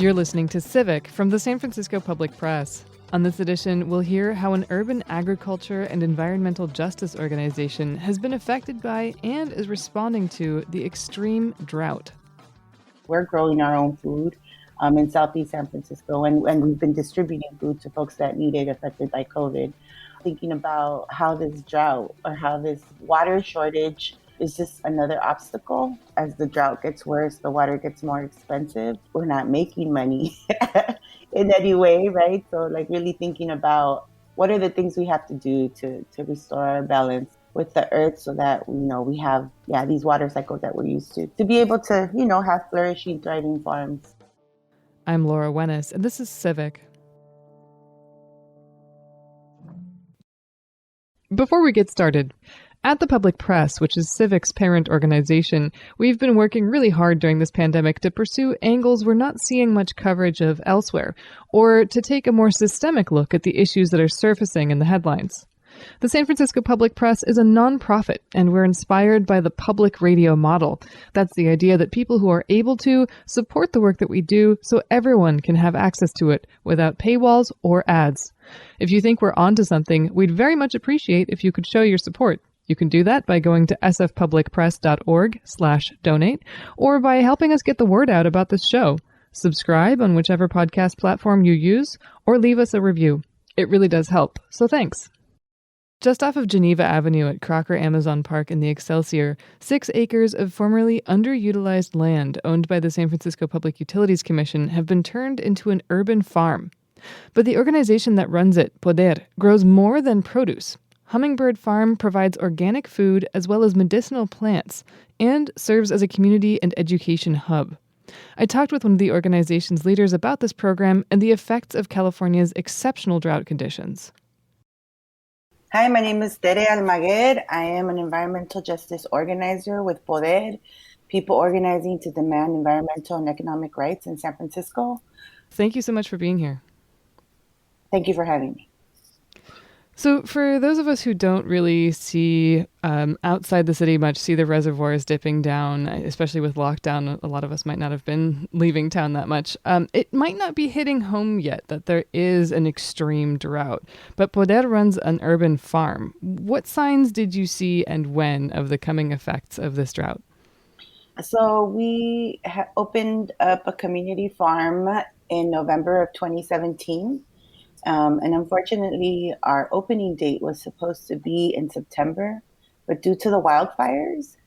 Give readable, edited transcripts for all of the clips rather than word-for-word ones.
You're listening to Civic from the San Francisco Public Press. On this edition, we'll hear how an urban agriculture and environmental justice organization has been affected by and is responding to the extreme drought. We're growing our own food in Southeast San Francisco, and we've been distributing food to folks that need it affected by COVID. Thinking about how this drought or how this water shortage is just another obstacle. As the drought gets worse, the water gets more expensive. We're not making money in any way, right? So really thinking about what are the things we have to do to restore our balance with the earth so that, we have, these water cycles that we're used to be able to, have flourishing, thriving farms. I'm Laura Wennis, and this is Civic. Before we get started, at the Public Press, which is Civic's parent organization, we've been working really hard during this pandemic to pursue angles we're not seeing much coverage of elsewhere, or to take a more systemic look at the issues that are surfacing in the headlines. The San Francisco Public Press is a nonprofit, and we're inspired by the public radio model. That's the idea that people who are able to support the work that we do so everyone can have access to it without paywalls or ads. If you think we're onto something, we'd very much appreciate if you could show your support. You can do that by going to sfpublicpress.org/donate or by helping us get the word out about this show. Subscribe on whichever podcast platform you use or leave us a review. It really does help, so thanks. Just off of Geneva Avenue at Crocker Amazon Park in the Excelsior, 6 acres of formerly underutilized land owned by the San Francisco Public Utilities Commission have been turned into an urban farm. But the organization that runs it, Poder, grows more than produce. Hummingbird Farm provides organic food as well as medicinal plants and serves as a community and education hub. I talked with one of the organization's leaders about this program and the effects of California's exceptional drought conditions. Hi, my name is Tere Almaguer. I am an environmental justice organizer with Poder, people organizing to demand environmental and economic rights in San Francisco. Thank you so much for being here. Thank you for having me. So for those of us who don't really see outside the city much, see the reservoirs dipping down, especially with lockdown, a lot of us might not have been leaving town that much. It might not be hitting home yet that there is an extreme drought, but Poder runs an urban farm. What signs did you see and when of the coming effects of this drought? So we opened up a community farm in November of 2017. And unfortunately, our opening date was supposed to be in September, but due to the wildfires,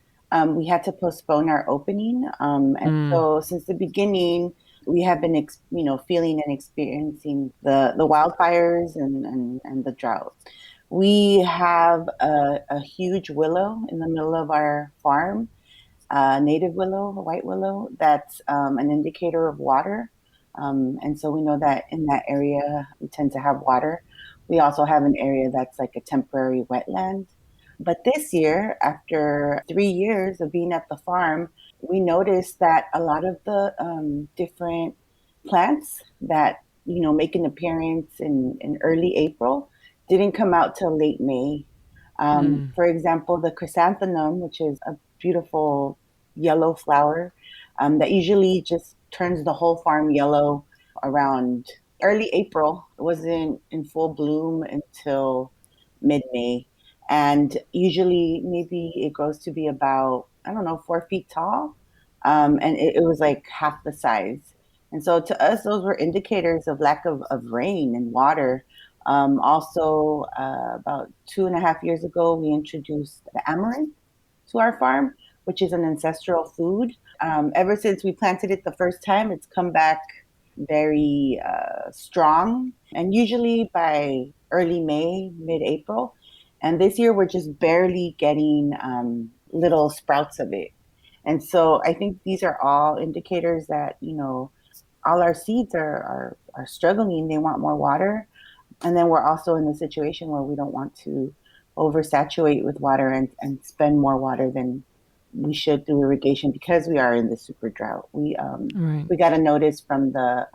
we had to postpone our opening. So since the beginning, we have been, feeling and experiencing the wildfires and the drought. We have a huge willow in the middle of our farm, native willow, a white willow, that's an indicator of water. And so we know that in that area, we tend to have water. We also have an area that's like a temporary wetland. But this year, after 3 years of being at the farm, we noticed that a lot of the different plants that, make an appearance in early April didn't come out till late May. For example, the chrysanthemum, which is a beautiful yellow flower that usually just turns the whole farm yellow around early April. It wasn't in full bloom until mid-May. And usually maybe it grows to be about, 4 feet tall. And it was like half the size. And so to us, those were indicators of lack of rain and water. Also, about 2.5 years ago, we introduced the amaranth to our farm, which is an ancestral food. Ever since we planted it the first time, it's come back very strong, and usually by early May, mid-April. And this year, we're just barely getting little sprouts of it. And so I think these are all indicators that, all our seeds are struggling. They want more water. And then we're also in the situation where we don't want to oversaturate with water and spend more water than we should through irrigation because we are in the super drought. We got a notice from the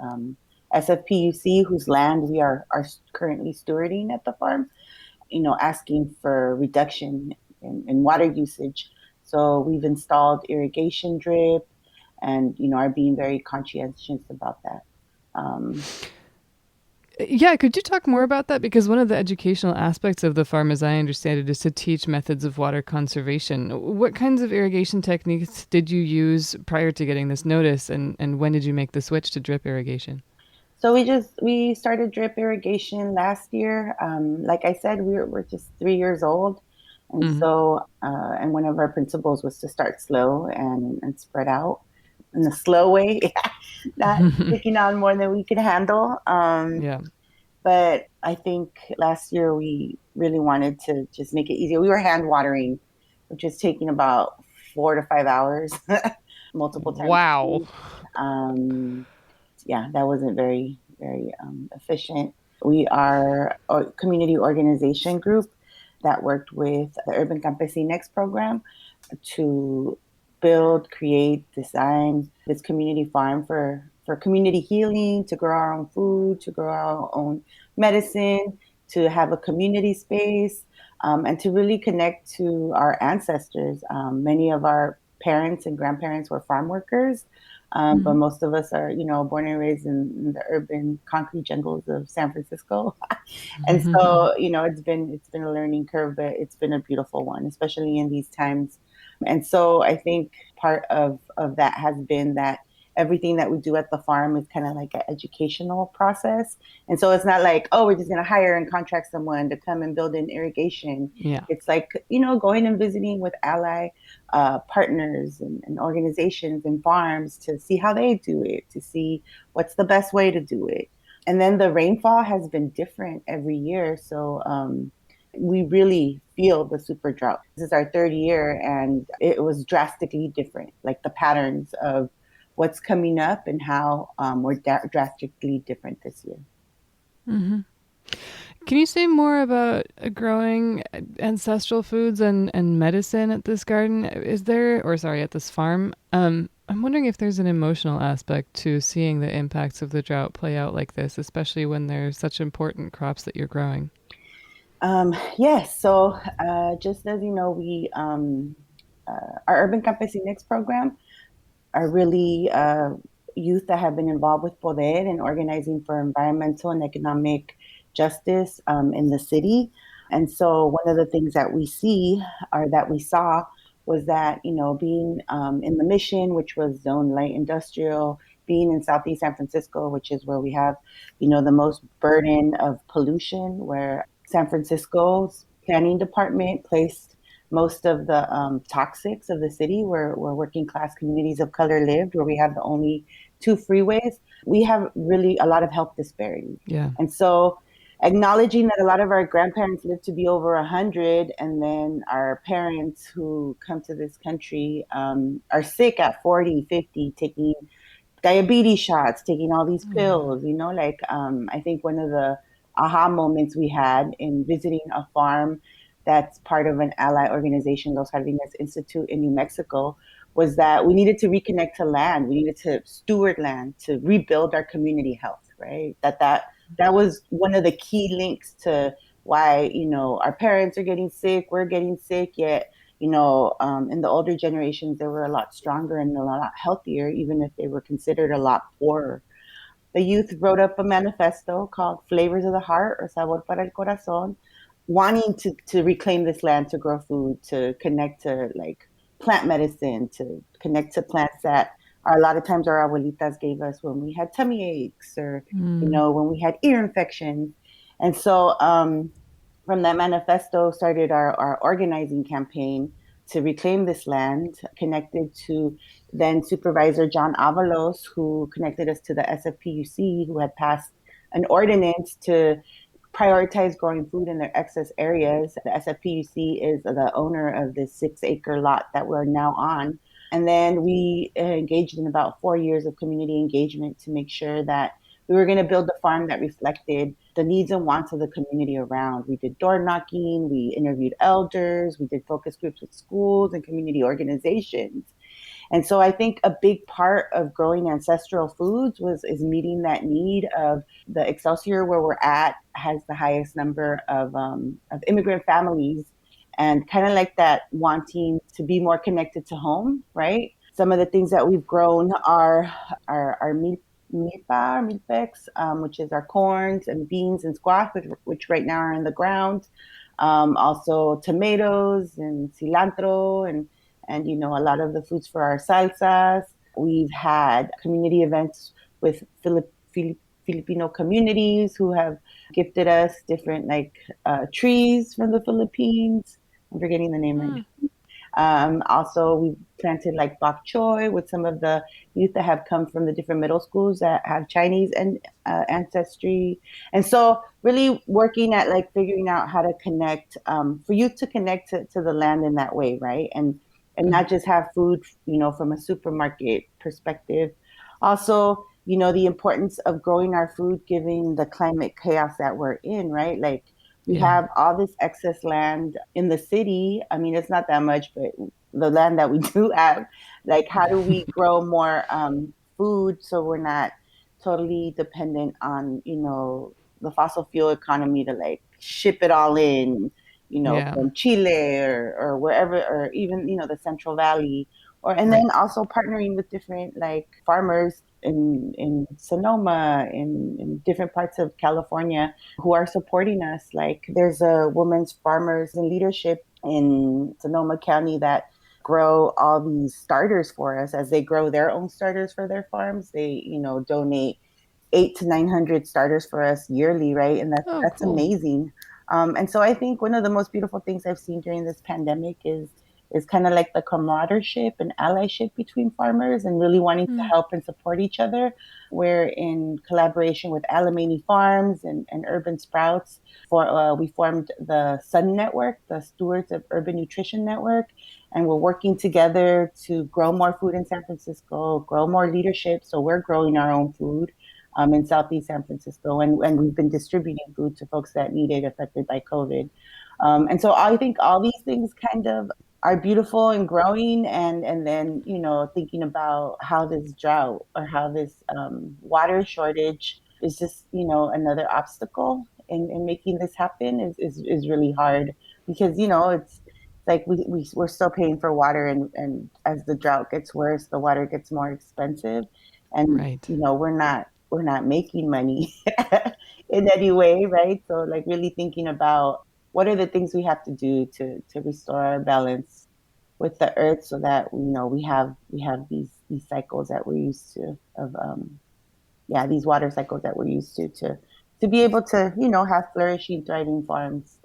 SFPUC, whose land we are currently stewarding at the farm, asking for reduction in water usage. So we've installed irrigation drip and, are being very conscientious about that. Yeah, could you talk more about that? Because one of the educational aspects of the farm, as I understand it, is to teach methods of water conservation. What kinds of irrigation techniques did you use prior to getting this notice, and when did you make the switch to drip irrigation? So we started drip irrigation last year. Like I said, we're just 3 years old, and Mm-hmm. so and one of our principles was to start slow and spread out in the slow way, not taking on more than we could handle. Yeah. But I think last year we really wanted to just make it easier. We were hand watering, which is taking about 4 to 5 hours, multiple times a Wow. week. Um, yeah, that wasn't very efficient. We are a community organization group that worked with the Urban Campesinex program to build, create, design this community farm for community healing, to grow our own food, to grow our own medicine, to have a community space, and to really connect to our ancestors. Many of our parents and grandparents were farm workers, but Mm-hmm. most of us are, born and raised in the urban concrete jungles of San Francisco. And so, it's been a learning curve, but it's been a beautiful one, especially in these times. And so I think part of that has been that everything that we do at the farm is kind of like an educational process. And so it's not like, oh, we're just going to hire and contract someone to come and build an irrigation. Yeah. It's like, going and visiting with ally partners and organizations and farms to see how they do it, to see what's the best way to do it. And then the rainfall has been different every year. So we really feel the super drought. This is our third year, and it was drastically different. Like the patterns of what's coming up and how we're drastically different this year. Mm-hmm. Can you say more about growing ancestral foods and medicine at this garden? Is there, or sorry, at this farm? I'm wondering if there's an emotional aspect to seeing the impacts of the drought play out like this, especially when there's such important crops that you're growing. Yes, so just as you know, our Urban Campesinex program are really youth that have been involved with Poder and organizing for environmental and economic justice in the city. And so one of the things that we see or that we saw was that, being in the Mission, which was zone light industrial, being in Southeast San Francisco, which is where we have, the most burden of pollution, where San Francisco's planning department placed most of the toxics of the city where working class communities of color lived, where we have the only two freeways, we have really a lot of health disparities. Yeah. And so acknowledging that a lot of our grandparents live to be over 100, and then our parents who come to this country are sick at 40, 50, taking diabetes shots, taking all these Yeah. pills, I think one of the aha moments we had in visiting a farm that's part of an ally organization, Los Jardines Institute in New Mexico, was that we needed to reconnect to land. We needed to steward land to rebuild our community health, right? That was one of the key links to why, our parents are getting sick, we're getting sick, yet in the older generations, they were a lot stronger and a lot healthier, even if they were considered a lot poorer. The youth wrote up a manifesto called Flavors of the Heart or Sabor para el Corazón, wanting to reclaim this land to grow food, to connect to like plant medicine, to connect to plants that are a lot of times our abuelitas gave us when we had tummy aches or, Mm. when we had ear infections. And so from that manifesto started our organizing campaign to reclaim this land, connected to then Supervisor John Avalos, who connected us to the SFPUC, who had passed an ordinance to prioritize growing food in their excess areas. The SFPUC is the owner of this 6 acre lot that we're now on. And then we engaged in about 4 years of community engagement to make sure that we were going to build a farm that reflected the needs and wants of the community around. We did door knocking, we interviewed elders, we did focus groups with schools and community organizations. And so I think a big part of growing ancestral foods is meeting that need of the Excelsior where we're at has the highest number of immigrant families, and kind of like that wanting to be more connected to home, right? Some of the things that we've grown are meat milpa or milpex, which is our corns and beans and squash, which right now are in the ground. Also tomatoes and cilantro and a lot of the foods for our salsas. We've had community events with Filipino communities who have gifted us different trees from the Philippines. I'm forgetting the name right now. Also, we planted like bok choy with some of the youth that have come from the different middle schools that have Chinese and ancestry. And so, really working at like figuring out how to connect for youth to connect to the land in that way, right? And not just have food, from a supermarket perspective. Also, the importance of growing our food, given the climate chaos that we're in, right? Like we Yeah. have all this excess land in the city. I mean, it's not that much, but the land that we do have, like, how do we grow more food so we're not totally dependent on, the fossil fuel economy to like ship it all in, Yeah. from Chile or wherever, or even, the Central Valley. And Right. then also partnering with different like farmers in Sonoma, in different parts of California who are supporting us. Like there's a women's farmers in leadership in Sonoma County that grow all these starters for us as they grow their own starters for their farms. They, donate 800 to 900 starters for us yearly, right? And Oh, that's cool. amazing. And so I think one of the most beautiful things I've seen during this pandemic is kind of like the camaraderie and allyship between farmers and really wanting to Mm. help and support each other. We're in collaboration with Alamany Farms and Urban Sprouts. We formed the Sun Network, the Stewards of Urban Nutrition Network, and we're working together to grow more food in San Francisco, grow more leadership. So we're growing our own food in Southeast San Francisco, and we've been distributing food to folks that need it affected by COVID. And so I think all these things kind of are beautiful and growing, and then thinking about how this drought or how this water shortage is just another obstacle in making this happen is really hard because it's like we're still paying for water, and as the drought gets worse the water gets more expensive, and Right. we're not making money in any way, right? So like really thinking about what are the things we have to do to restore our balance with the earth so that we have these cycles that we're used to of these water cycles that we're used to be able to have flourishing thriving farms.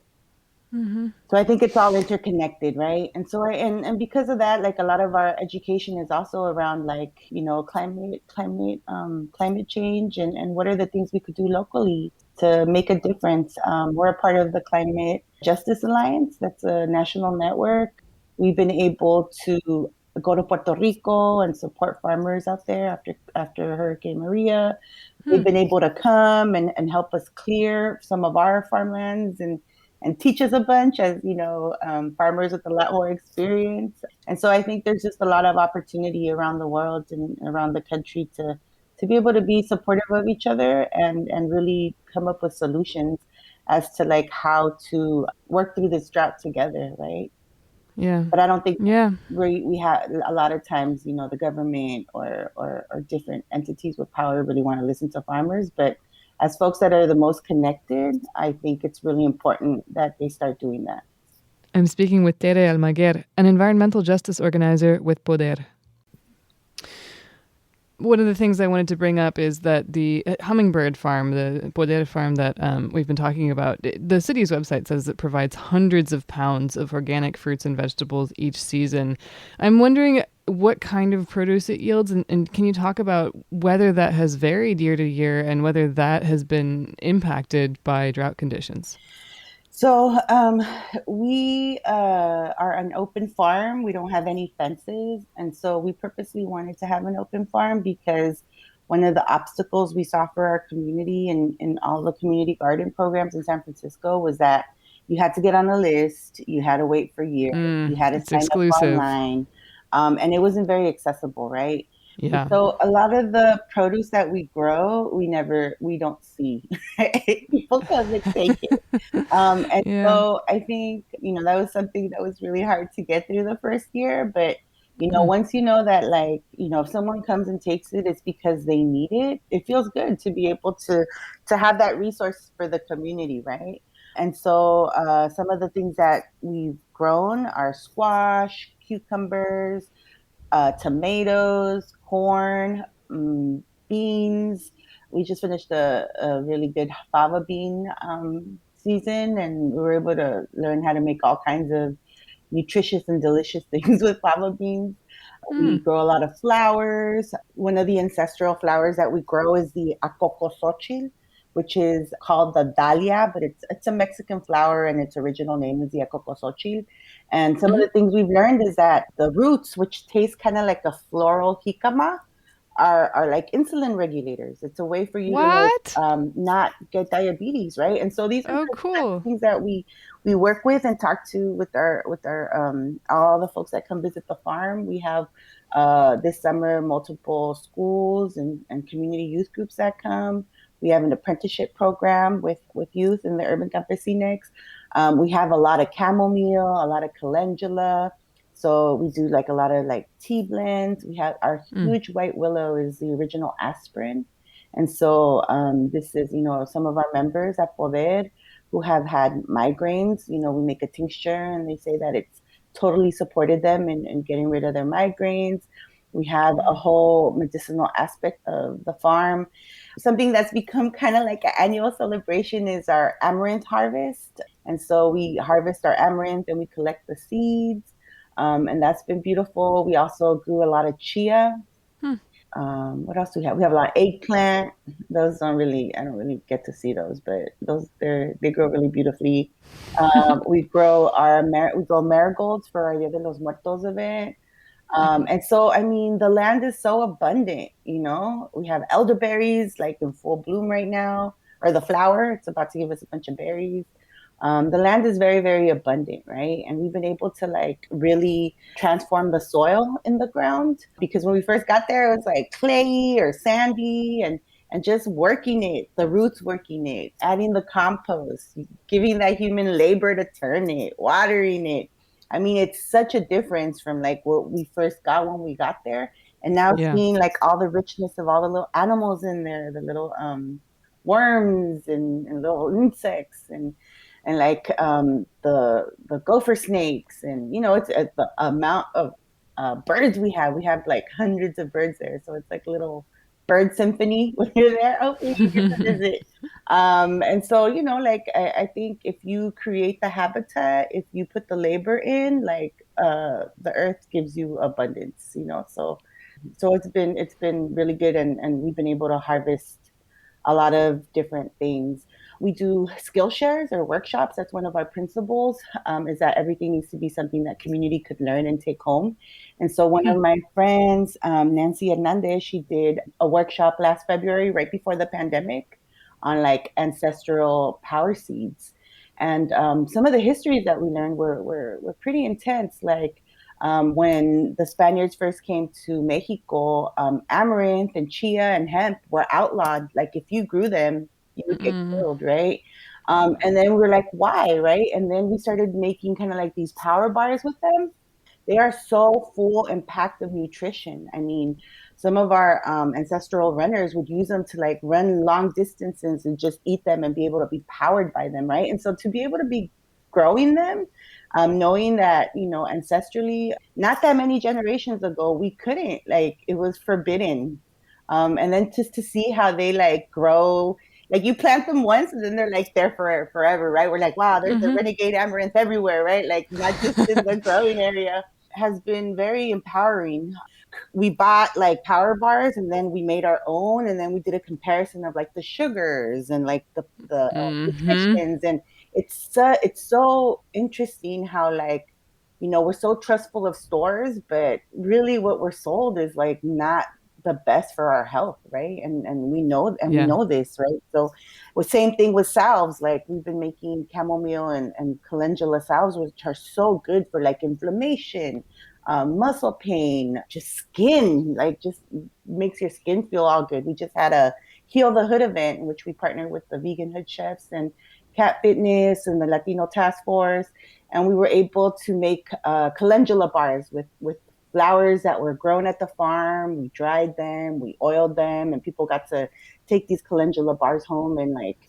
Mm-hmm. So I think it's all interconnected, right? And so and because of that, like a lot of our education is also around like climate change and what are the things we could do locally to make a difference. We're a part of the Climate Justice Alliance. That's a national network. We've been able to go to Puerto Rico and support farmers out there after Hurricane Maria. They've Hmm. been able to come and help us clear some of our farmlands and teach us a bunch as farmers with a lot more experience. And so I think there's just a lot of opportunity around the world and around the country to be able to be supportive of each other and really come up with solutions as to like how to work through this drought together, right? Yeah. But I don't think Yeah. we have a lot of times, the government or different entities with power really want to listen to farmers. But as folks that are the most connected, I think it's really important that they start doing that. I'm speaking with Tere Almaguer, an environmental justice organizer with Poder. One of the things I wanted to bring up is that the hummingbird farm, the Poder farm that we've been talking about, the city's website says it provides hundreds of pounds of organic fruits and vegetables each season. I'm wondering what kind of produce it yields, and can you talk about whether that has varied year to year and whether that has been impacted by drought conditions? So we are an open farm. We don't have any fences. And so we purposely wanted to have an open farm because one of the obstacles we saw for our community and in all the community garden programs in San Francisco was that you had to get on a list, you had to wait for years, you had to It's sign up exclusive. online, and it wasn't very accessible, right? And Yeah. so a lot of the produce that we grow, we don't see. People come and take it. And Yeah. so I think, that was something that was really hard to get through the first year, but Mm. Once you know that, like, if someone comes and takes it, it's because they need it. It feels good to be able to have that resource for the community, right? And so some of the things that we've grown are squash, cucumbers, tomatoes, corn, beans. We just finished a really good fava bean season, and we were able to learn how to make all kinds of nutritious and delicious things with fava beans. Mm. We grow a lot of flowers. One of the ancestral flowers that we grow is the acocosochil, which is called the dahlia, but it's a Mexican flower, and its original name is the acocosochil. And some of Hmm. the things we've learned is that the roots, which taste kind of like a floral jicama, are like insulin regulators. It's a way for you to like What? not get diabetes, right? And so these are Oh, the type of cool. things that we work with and talk to with our all the folks that come visit the farm. We have this summer multiple schools and community youth groups that come. We have an apprenticeship program with youth in the urban campesinex. We have a lot of chamomile, a lot of calendula. So we do like a lot of like tea blends. We have our Mm. huge white willow is the original aspirin. And so this is, some of our members at Poder who have had migraines, we make a tincture and they say that it's totally supported them in getting rid of their migraines. We have a Mm. whole medicinal aspect of the farm. Something that's become kind of like an annual celebration is our amaranth harvest. And so we harvest our amaranth and we collect the seeds. And that's been beautiful. We also grew a lot of chia. Hmm. What else do we have? We have a lot of eggplant. Those I don't really get to see those, but they grow really beautifully. We grow marigolds for our Dia de los Muertos event. Mhm. And so, I mean, the land is so abundant, We have elderberries like in full bloom right now, or the flower, it's about to give us a bunch of berries. The land is very, very abundant, right? And we've been able to like really transform the soil in the ground because when we first got there, it was like clayey or sandy and just working it, the roots working it, adding the compost, giving that human labor to turn it, watering it. I mean, it's such a difference from like what we first got when we got there. And now Yeah. seeing like all the richness of all the little animals in there, the little worms and little insects and like the gopher snakes and it's the amount of birds we have. We have like hundreds of birds there, so it's like a little bird symphony when you're there. Hopefully, you get to visit. And so like I think if you create the habitat, if you put the labor in, like the earth gives you abundance. So it's been really good, and we've been able to harvest a lot of different things. We do skill shares or workshops. That's one of our principles, is that everything needs to be something that community could learn and take home. And so one Hmm. of my friends, Nancy Hernandez, she did a workshop last February, right before the pandemic, on like ancestral power seeds. And some of the histories that we learned were pretty intense. Like when the Spaniards first came to Mexico, amaranth and chia and hemp were outlawed. Like if you grew them, you would get Mm. killed, right? And then we were like, why, right? And then we started making kind of like these power bars with them. They are so full and packed of nutrition. I mean, some of our ancestral runners would use them to like run long distances and just eat them and be able to be powered by them, right? And so to be able to be growing them, knowing that, ancestrally, not that many generations ago, we couldn't, like, it was forbidden. And then just to see how they like grow, like you plant them once and then they're like there for forever, right? We're like, wow, there's a Mhm. renegade amaranth everywhere, right? Like not just in the growing area, has been very empowering. We bought like power bars and then we made our own and then we did a comparison of like the sugars and like the Mhm. nutritions, and it's so interesting how like we're so trustful of stores, but really what we're sold is like not the best for our health, right? And we Yeah. know this, right? So the same thing with salves. Like we've been making chamomile and calendula salves, which are so good for like inflammation, muscle pain, just skin, like just makes your skin feel all good. We just had a Heal the Hood event in which we partnered with the Vegan Hood Chefs and Cat Fitness and the Latino Task Force, and we were able to make calendula bars with flowers that were grown at the farm. We dried them, we oiled them, and people got to take these calendula bars home and like,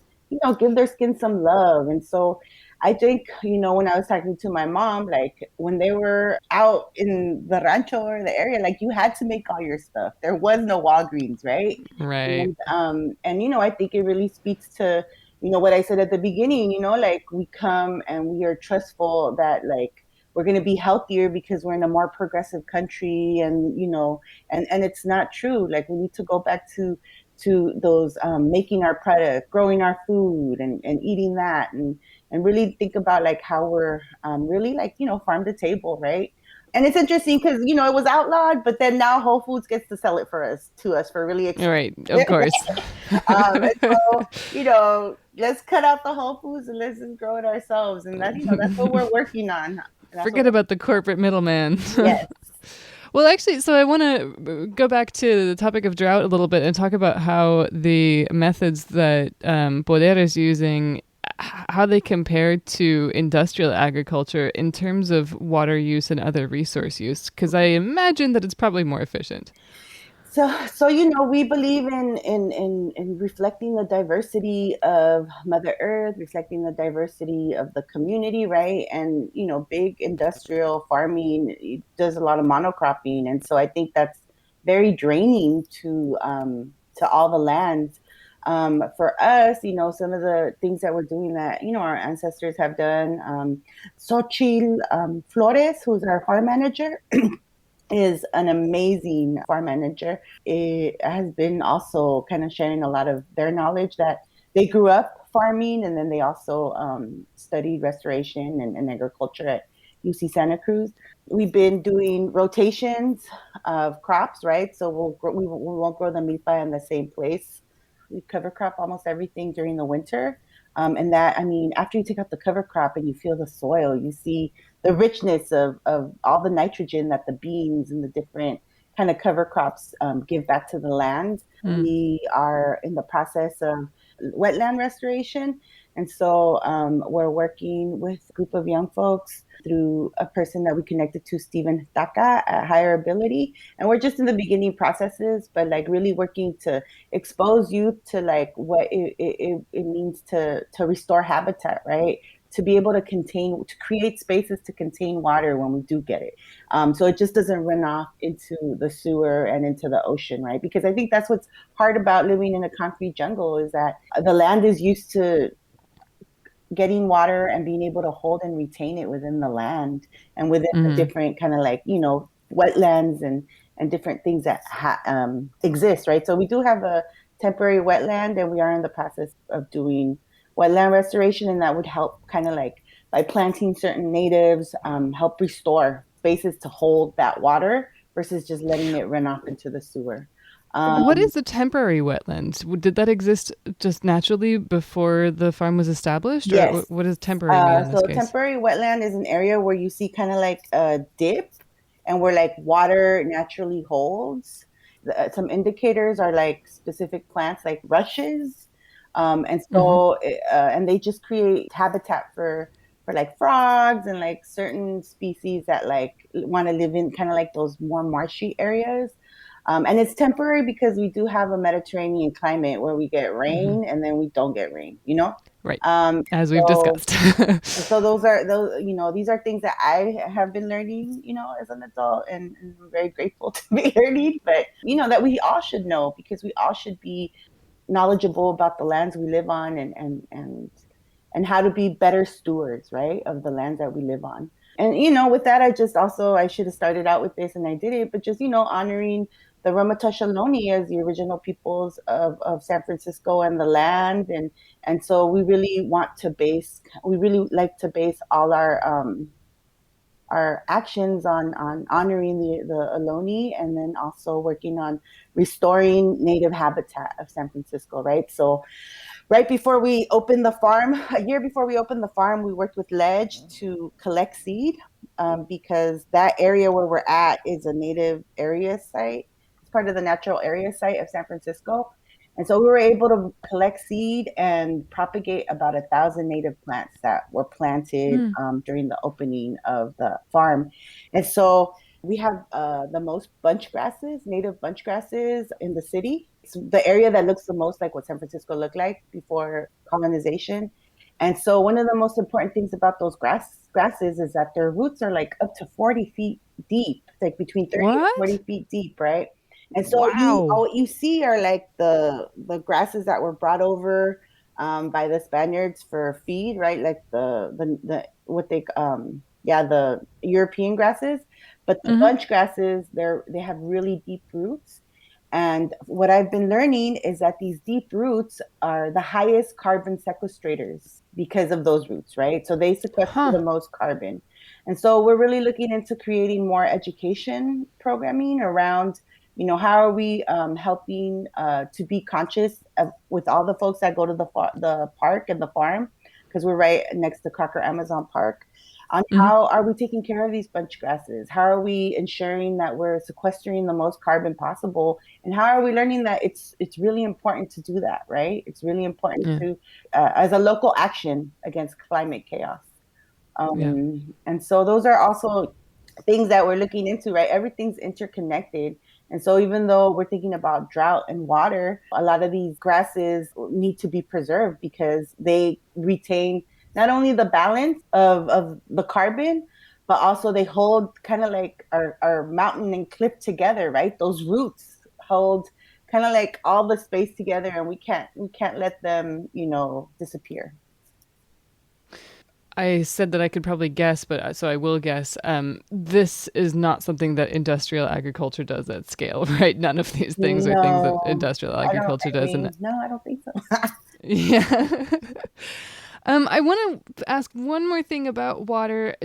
give their skin some love. And so I think, when I was talking to my mom, like when they were out in the rancho or the area, like you had to make all your stuff. There was no Walgreens, right? Right. And I think it really speaks to, what I said at the beginning, like we come and we are trustful that like we're going to be healthier because we're in a more progressive country, and and it's not true. Like we need to go back to those making our product, growing our food, and eating that, and really think about like how we're really like farm to table, right? And it's interesting because it was outlawed, but then now Whole Foods gets to sell it to us for really All expensive. right. Of course. And so let's cut out the Whole Foods and let's just grow it ourselves, and that's what we're working on. That's what Forget about the corporate middleman. Yes. Well, actually, so I want to go back to the topic of drought a little bit and talk about how the methods that Poder is using, how they compare to industrial agriculture in terms of water use and other resource use, because I imagine that it's probably more efficient. So we believe in reflecting the diversity of Mother Earth, reflecting the diversity of the community, right? And big industrial farming does a lot of monocropping, and so I think that's very draining to all the lands. For us, some of the things that we're doing that our ancestors have done. Xochitl Flores, who's our farm manager, is an amazing farm manager. It has been also kind of sharing a lot of their knowledge that they grew up farming, and then they also studied restoration and agriculture at UC Santa Cruz. We've been doing rotations of crops, right? So we won't grow the milpa in the same place. We cover crop almost everything during the winter. And that, I mean, after you take out the cover crop and you feel the soil, you see the richness of all the nitrogen that the beans and the different kind of cover crops give back to the land. Mm. We are in the process of wetland restoration. And so we're working with a group of young folks through a person that we connected to, Stephen Taka at Higher Ability. And we're just in the beginning processes, but like really working to expose youth to like what it means to restore habitat, right? To be able to create spaces to contain water when we do get it. So it just doesn't run off into the sewer and into the ocean, right? Because I think that's what's hard about living in a concrete jungle is that the land is used to getting water and being able to hold and retain it within the land and within the Mm-hmm. different kind of like, wetlands and different things that exist, right? So we do have a temporary wetland, and we are in the process of doing wetland restoration, and that would help kind of like by planting certain natives, help restore spaces to hold that water versus just letting it run off into the sewer. What Um, is a temporary wetland? Did that exist just naturally before the farm was established, or yes. what does temporary mean in So this case? temporary wetland is an area where you see kind of like a dip and where like water naturally holds. Some indicators are like specific plants like rushes. And Mm-hmm. so, and they just create habitat for like frogs and like certain species that like want to live in kind of like those more marshy areas. And it's temporary because we do have a Mediterranean climate where we get Mm-hmm. rain and then we don't get rain. Right, Um, as we've so discussed. so those these are things that I have been learning, as an adult, and I'm very grateful to be learning, but that we all should know because we all should be knowledgeable about the lands we live on, and how to be better stewards, right, of the lands that we live on. And with that, I should have started out with this and I did it, but just honoring the Ramaytush Ohlone as the original peoples of San Francisco and the land, and so we really like to base all our actions on honoring the Ohlone, and then also working on restoring native habitat of San Francisco, right? So right before we opened the farm, a year before we opened the farm, we worked with Ledge to collect seed, because that area where we're at is a native area site. It's part of the natural area site of San Francisco. And so we were able to collect seed and propagate about 1,000 native plants that were planted Mm. during the opening of the farm. And so We have the most bunch grasses, native bunch grasses in the city. It's the area that looks the most like what San Francisco looked like before colonization. And so one of the most important things about those grasses is that their roots are like up to 40 feet deep, like between 30 and What? 40 feet deep, right? And so Wow. what you see are like the grasses that were brought over by the Spaniards for feed, right? Like the what they yeah, the European grasses, but the Hmm. bunch grasses, they have really deep roots. And what I've been learning is that these deep roots are the highest carbon sequestrators because of those roots, right? So they sequester Huh. the most carbon. And so we're really looking into creating more education programming around, how are we helping to be conscious with all the folks that go to the park and the farm, because we're right next to Crocker Amazon Park, on Hmm. how are we taking care of these bunch grasses? How are we ensuring that we're sequestering the most carbon possible? And how are we learning that it's really important to do that, right? It's really important Yeah. to as a local action against climate chaos. Yeah. And so those are also things that we're looking into, right? Everything's interconnected. And so even though we're thinking about drought and water, a lot of these grasses need to be preserved because they retain not only the balance of the carbon, but also they hold kind of like our mountain and cliff together, right? Those roots hold kind of like all the space together, and we can't let them, disappear. I said that I could probably guess, but so I will guess. This is not something that industrial agriculture does at scale, right? None of these things are things that No, industrial agriculture does, and no, I don't think so. yeah. I want to ask one more thing about water.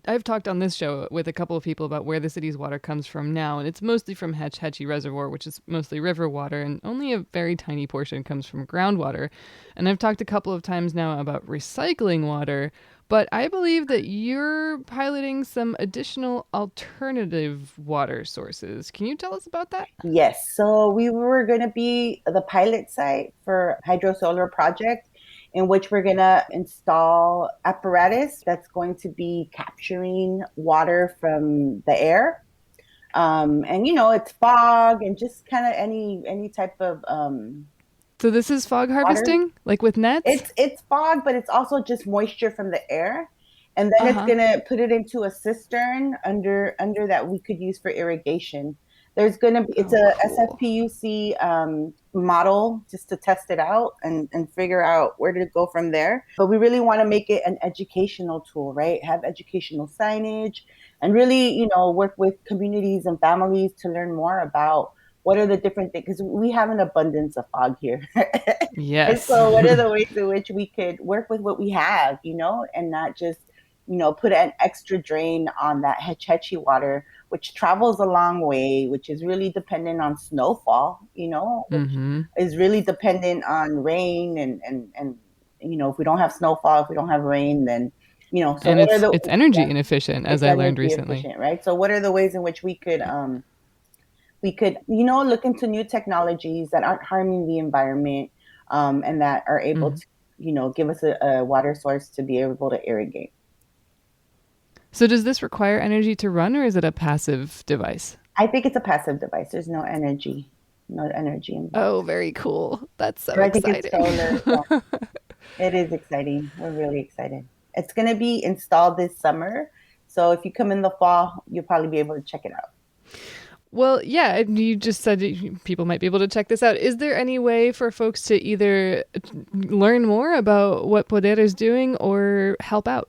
I've talked on this show with a couple of people about where the city's water comes from now, and it's mostly from Hetch Hetchy Reservoir, which is mostly river water, and only a very tiny portion comes from groundwater. And I've talked a couple of times now about recycling water, but I believe that you're piloting some additional alternative water sources. Can you tell us about that? Yes, so we were going to be the pilot site for hydro solar project in which we're going to install apparatus that's going to be capturing water from the air. And it's fog and just kind of any type of So this is fog water. harvesting, like with nets? It's fog, but it's also just moisture from the air. And then it's Uh-huh. gonna put it into a cistern under that we could use for irrigation. There's gonna be it's Oh, a cool. SFPUC model just to test it out and figure out where to go from there. But we really want to make it an educational tool, right? Have educational signage and really, work with communities and families to learn more about what are the different things, because we have an abundance of fog here. And Yes. so, what are the ways in which we could work with what we have, and not just, put an extra drain on that Hetch Hetchy water, which travels a long way, which is really dependent on snowfall, which Mm-hmm. is really dependent on rain and if we don't have snowfall, if we don't have rain, then so And what are it's energy yeah, inefficient, as it's I learned energy recently. efficient, right? So what are the ways in which we could look into new technologies that aren't harming the environment, and that are able Mhm. to give us a water source to be able to irrigate. So does this require energy to run, or is it a passive device? I think it's a passive device. There's no energy involved. Oh, very cool. That's so So I think it's exciting. solar. Yeah, it is exciting. We're really excited. It's going to be installed this summer, so if you come in the fall, you'll probably be able to check it out. Well, yeah, and you just said that people might be able to check this out. Is there any way for folks to either learn more about what Poder is doing or help out?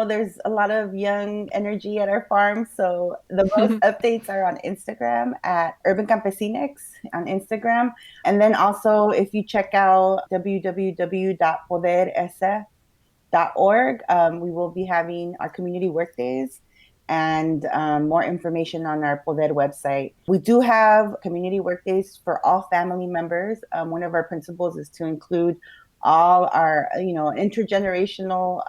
There's a lot of young energy at our farm. So the most updates are on Instagram at Urban Campesinex on Instagram. And then also, if you check out www.podersf.org, we will be having our community work days and more information on our Poder website. We do have community work days for all family members. One of our principles is to include all our, intergenerational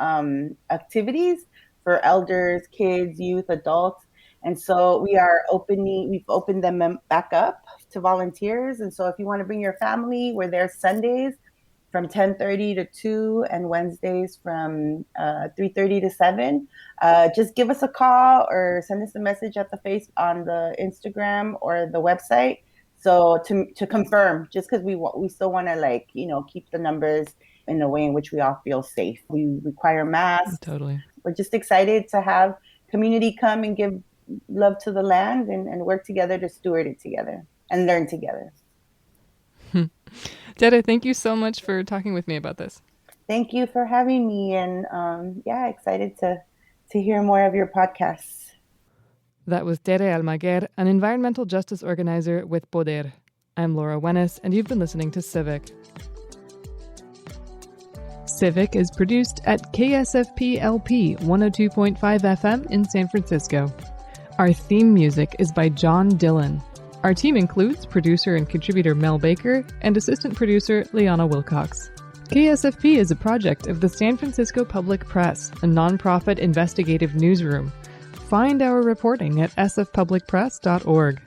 activities for elders, kids, youth, adults. And so we've opened them back up to volunteers. And so if you want to bring your family, we're there Sundays from 10:30 to 2, and Wednesdays from 3:30 to 7. Just give us a call or send us a message at the face on the Instagram or the website. So to confirm, just because we still want to keep the numbers in a way in which we all feel safe. We require masks. Totally. We're just excited to have community come and give love to the land and work together to steward it together and learn together. Tere, thank you so much for talking with me about this. Thank you for having me, and excited to hear more of your podcasts. That was Tere Almaguer, an environmental justice organizer with Poder. I'm Laura Wennis, and you've been listening to Civic. Civic is produced at KSFP LP 102.5 FM in San Francisco. Our theme music is by John Dillon. Our team includes producer and contributor Mel Baker and assistant producer Liana Wilcox. KSFP is a project of the San Francisco Public Press, a nonprofit investigative newsroom. Find our reporting at sfpublicpress.org.